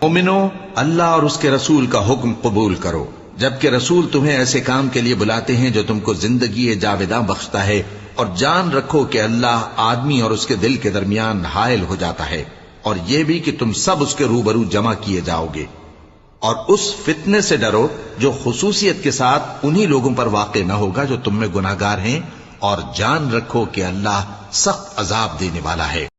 मोमिनो, अल्लाह और उसके रसूल का हुक्म कबूल करो, जबकि रसूल तुम्हें ऐसे काम के लिए बुलाते हैं जो तुमको जिंदगी जावेदा बख्शता है, और जान रखो कि अल्लाह आदमी और उसके दिल के दरमियान हायल हो जाता है, और यह भी कि तुम सब उसके रूबरू जमा किए जाओगे। और उस फितने से डरो जो खुसूसियत के साथ उन्हीं लोगों पर वाक़े न होगा जो तुम में गुनाहगार हैं, और जान रखो कि अल्लाह सख्त अजाब देने वाला है।